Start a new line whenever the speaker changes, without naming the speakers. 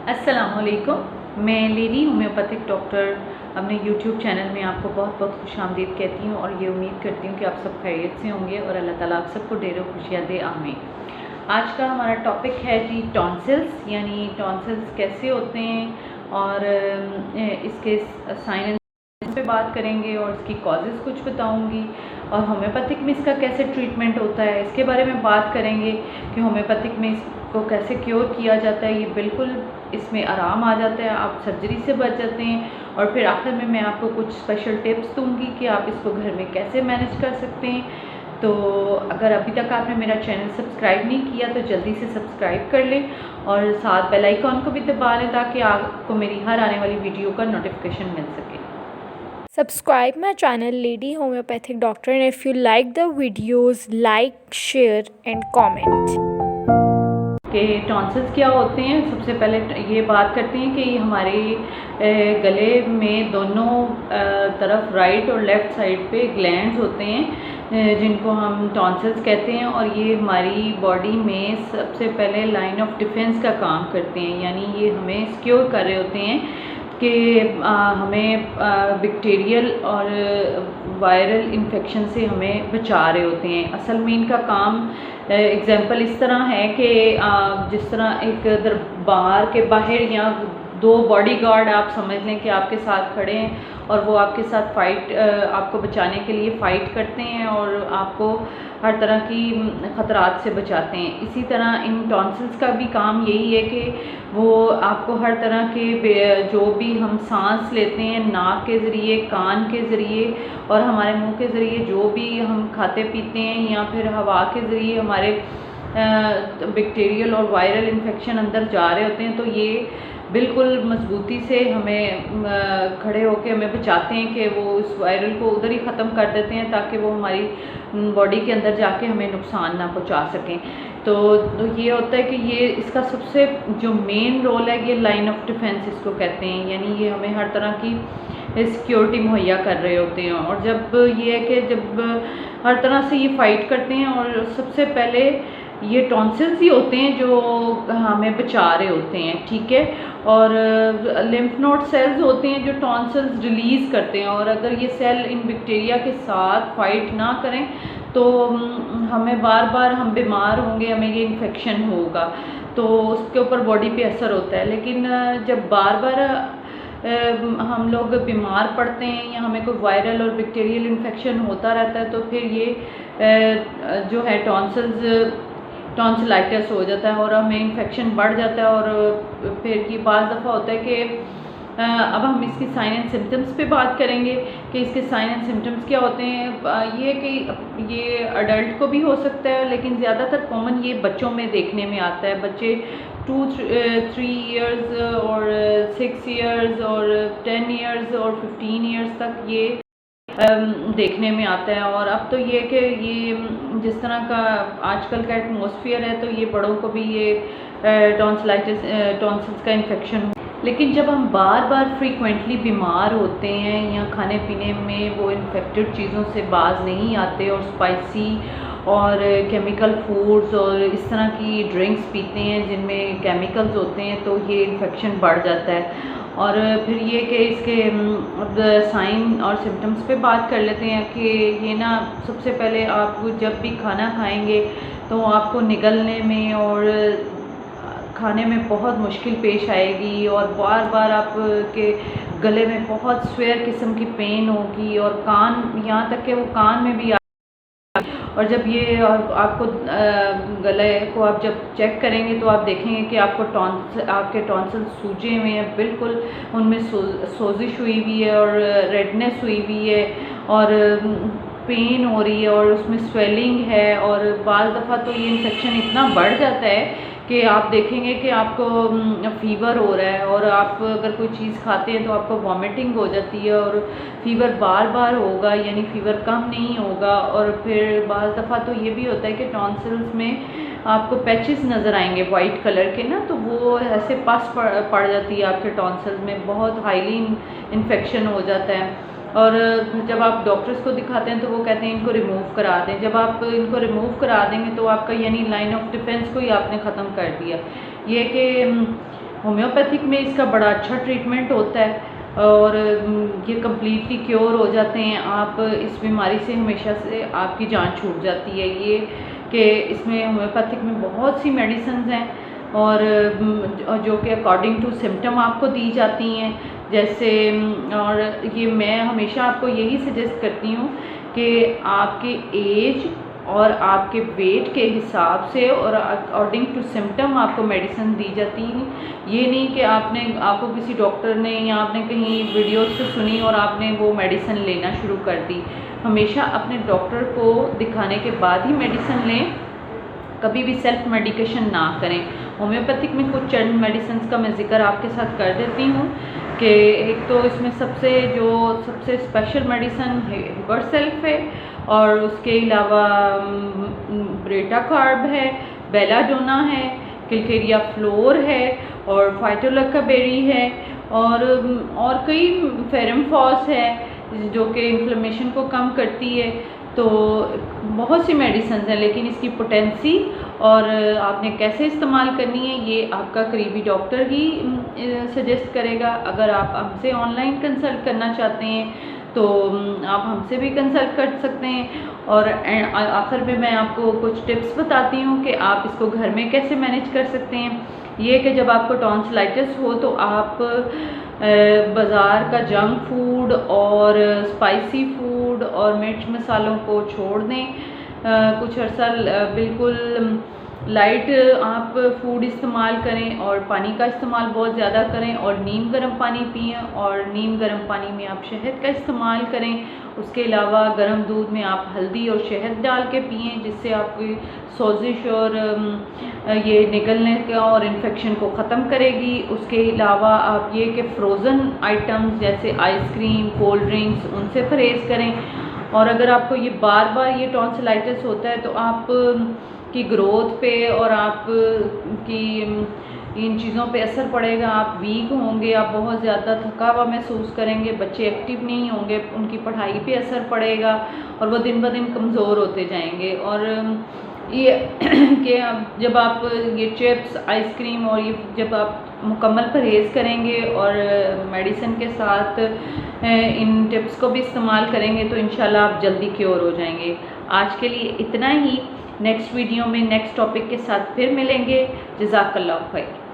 अस्सलामुअलैकुम। मैं lady homeopathic doctor अपने यूट्यूब चैनल में आपको बहुत बहुत खुशामदीद कहती हूँ और ये उम्मीद करती हूँ कि आप सब खैरियत से होंगे और अल्लाह ताला आप सबको ढेरों खुशियाँ दे, आमीन। आज का हमारा टॉपिक है जी टॉन्सिल्स, यानी टॉन्सिल्स कैसे होते हैं और इसके साइन पे बात करेंगे और इसकी कॉजेज़ कुछ बताऊंगी और होम्योपैथिक में इसका कैसे ट्रीटमेंट होता है इसके बारे में बात करेंगे कि होम्योपैथिक में इसको कैसे क्योर किया जाता है। ये बिल्कुल इसमें आराम आ जाता है, आप सर्जरी से बच जाते हैं। और फिर आखिर में मैं आपको कुछ स्पेशल टिप्स दूंगी कि आप इसको घर में कैसे मैनेज कर सकते हैं। तो अगर अभी तक आपने मेरा चैनल सब्सक्राइब नहीं किया तो जल्दी से सब्सक्राइब कर लें और साथ बेल आइकॉन को भी दबा लें ताकि आपको मेरी हर आने वाली वीडियो का नोटिफिकेशन मिल सके।
Subscribe my channel Lady Homeopathic Doctor, and if you like the videos, like, share and comment.
कि टॉन्सिल्स क्या होते हैं। सबसे पहले ये बात करते हैं कि हमारे गले में दोनों तरफ राइट और लेफ़्ट साइड पे ग्लैंड्स होते हैं जिनको हम टॉन्सिल्स कहते हैं और ये हमारी बॉडी में सबसे पहले लाइन ऑफ डिफेंस का काम करते हैं, यानी ये हमें सिक्योर कर रहे होते हैं कि हमें बैक्टीरियल और वायरल इन्फेक्शन से हमें बचा रहे होते हैं। असल में इनका काम एग्ज़ाम्पल इस तरह है कि जिस तरह एक दरबार के बाहर या दो बॉडीगार्ड आप समझ लें कि आपके साथ खड़े हैं और वो आपके साथ फ़ाइट आपको बचाने के लिए फ़ाइट करते हैं और आपको हर तरह की ख़तरात से बचाते हैं। इसी तरह इन टॉन्सिल्स का भी काम यही है कि वो आपको हर तरह के जो भी हम सांस लेते हैं नाक के ज़रिए, कान के ज़रिए और हमारे मुंह के ज़रिए, जो भी हम खाते पीते हैं या फिर हवा के ज़रिए हमारे बैक्टीरियल और वायरल इन्फेक्शन अंदर जा रहे होते हैं, तो ये बिल्कुल मजबूती से हमें खड़े होकर हमें बचाते हैं कि वो उस वायरल को उधर ही ख़त्म कर देते हैं ताकि वो हमारी बॉडी के अंदर जाके हमें नुकसान ना पहुंचा सकें। तो ये होता है कि ये इसका सबसे जो मेन रोल है ये लाइन ऑफ डिफेंस इसको कहते हैं, यानी ये हमें हर तरह की सिक्योरिटी मुहैया कर रहे होते हैं। और जब ये है कि जब हर तरह से ये फ़ाइट करते हैं और सबसे पहले ये टॉन्सिल्स ही होते हैं जो हमें बचा रहे होते हैं, ठीक है। और लिम्फ नोड सेल्स होते हैं जो टॉन्सिल्स रिलीज़ करते हैं और अगर ये सेल इन बैक्टीरिया के साथ फाइट ना करें तो हमें बार बार हम बीमार होंगे, हमें ये इन्फेक्शन होगा, तो उसके ऊपर बॉडी पे असर होता है। लेकिन जब बार बार हम लोग बीमार पड़ते हैं या हमें कोई वायरल और बैक्टीरियल इन्फेक्शन होता रहता है तो फिर ये जो है टॉन्सिलाइटिस हो जाता है और हमें इन्फेक्शन बढ़ जाता है। और फिर ये बाज़ दफ़ा होता है कि अब हम इसकी साइन एंड सिम्टम्स पे बात करेंगे कि इसके साइन एंड सिम्टम्स क्या होते हैं। ये कि ये अडल्ट को भी हो सकता है लेकिन ज़्यादातर कॉमन ये बच्चों में देखने में आता है। बच्चे 2-3 इयर्स और 6 इयर्स और 10 इयर्स और 15 इयर्स तक ये देखने में आता है। और अब तो ये कि ये जिस तरह का आजकल का एटमॉस्फेयर है तो ये बड़ों को भी ये टॉन्सिल्स का इन्फेक्शन। लेकिन जब हम बार बार फ्रीक्वेंटली बीमार होते हैं या खाने पीने में वो इन्फेक्टेड चीज़ों से बाज नहीं आते और स्पाइसी और केमिकल फूड्स और इस तरह की ड्रिंक्स पीते हैं जिनमें केमिकल्स होते हैं तो ये इन्फेक्शन बढ़ जाता है। और फिर ये कि इसके अब साइन और सिम्टम्स पे बात कर लेते हैं कि ये ना सबसे पहले आप जब भी खाना खाएंगे तो आपको निगलने में और खाने में बहुत मुश्किल पेश आएगी और बार बार आपके गले में बहुत स्वेयर किस्म की पेन होगी और कान, यहाँ तक कि वो कान में भी। और जब ये आपको गले को आप जब चेक करेंगे तो आप देखेंगे कि आपके टॉन्सिल्स सूजे हुए हैं, बिल्कुल उनमें सोजिश हुई हुई है और रेडनेस हुई हुई है और पेन हो रही है और उसमें स्वेलिंग है। और बाज़ दफ़ा तो ये इन्फेक्शन इतना बढ़ जाता है कि आप देखेंगे कि आपको फ़ीवर हो रहा है और आप अगर कोई चीज़ खाते हैं तो आपको वॉमिटिंग हो जाती है और फ़ीवर बार बार होगा, यानी फ़ीवर कम नहीं होगा। और फिर बाज़ दफ़ा तो ये भी होता है कि टॉन्सिल्स में आपको पैचेस नज़र आएंगे वाइट कलर के ना, तो वो ऐसे पस पड़ जाती है आपके टॉन्सिल्स में, बहुत हाईली इन्फेक्शन हो जाता है। और जब आप डॉक्टर्स को दिखाते हैं तो वो कहते हैं इनको रिमूव करा दें। जब आप इनको रिमूव करा देंगे तो आपका यानी लाइन ऑफ डिफेंस को ही आपने ख़त्म कर दिया। ये कि होम्योपैथिक में इसका बड़ा अच्छा ट्रीटमेंट होता है और ये कम्प्लीटली क्योर हो जाते हैं। आप इस बीमारी से हमेशा से आपकी जान छूट जाती है। ये कि इसमें होम्योपैथिक में बहुत सी मेडिसिन हैं और जो कि अकॉर्डिंग टू सिम्टम आपको दी जाती हैं। जैसे और ये मैं हमेशा आपको यही सजेस्ट करती हूँ कि आपके एज और आपके वेट के हिसाब से और अकॉर्डिंग टू सिम्टम आपको मेडिसिन दी जाती हैं। ये नहीं कि आपको किसी डॉक्टर ने या आपने कहीं वीडियोस से सुनी और आपने वो मेडिसिन लेना शुरू कर दी। हमेशा अपने डॉक्टर को दिखाने के बाद ही मेडिसिन लें, कभी भी सेल्फ मेडिकेशन ना करें। होम्योपैथिक में कुछ चंद मेडिसिन का मैं ज़िक्र आपके साथ कर देती हूँ कि एक तो इसमें सबसे स्पेशल मेडिसिन हिबरसेल्फ है और उसके अलावा ब्रेटा कार्ब है, बेलाडोना है, किलकेरिया फ्लोर है और फाइटोलैकाबेरी है और कई फेरमफॉस है जो कि इन्फ्लेमेशन को कम करती है। तो बहुत सी मेडिसिन हैं, लेकिन इसकी पोटेंसी और आपने कैसे इस्तेमाल करनी है ये आपका करीबी डॉक्टर ही सजेस्ट करेगा। अगर आप हमसे ऑनलाइन कंसल्ट करना चाहते हैं तो आप हमसे भी कंसल्ट कर सकते हैं। और आखिर में मैं आपको कुछ टिप्स बताती हूँ कि आप इसको घर में कैसे मैनेज कर सकते हैं। ये कि जब आपको टॉन्सिलाइटिस हो तो आप बाज़ार का जंक फूड और स्पाइसी फूड और मिर्च मसालों को छोड़ दें। कुछ अर्सा बिल्कुल लाइट आप फूड इस्तेमाल करें और पानी का इस्तेमाल बहुत ज़्यादा करें और नीम गर्म पानी पिएं और नीम गर्म पानी में आप शहद का इस्तेमाल करें। उसके अलावा गर्म दूध में आप हल्दी और शहद डाल के पिएं, जिससे आपकी सोजिश और ये निकलने का और इन्फेक्शन को ख़त्म करेगी। उसके अलावा आप ये कि फ़्रोज़न आइटम्स जैसे आइसक्रीम, कोल्ड ड्रिंक्स उनसे परहेज़ करें। और अगर आपको ये बार बार ये टॉन्सिलाइटिस होता है तो आप की ग्रोथ पे और आप की इन चीज़ों पे असर पड़ेगा। आप वीक होंगे, आप बहुत ज़्यादा थका हुआ महसूस करेंगे, बच्चे एक्टिव नहीं होंगे, उनकी पढ़ाई पे असर पड़ेगा और वो दिन ब दिन कमज़ोर होते जाएंगे। और ये कि जब आप ये चिप्स, आइसक्रीम और ये जब आप मुकम्मल परहेज़ करेंगे और मेडिसिन के साथ इन टिप्स को भी इस्तेमाल करेंगे तो इंशाल्लाह आप जल्दी क्योर हो जाएंगे। आज के लिए इतना ही। नेक्स्ट वीडियो में नेक्स्ट टॉपिक के साथ फिर मिलेंगे। जज़ाकल्लाह खैर।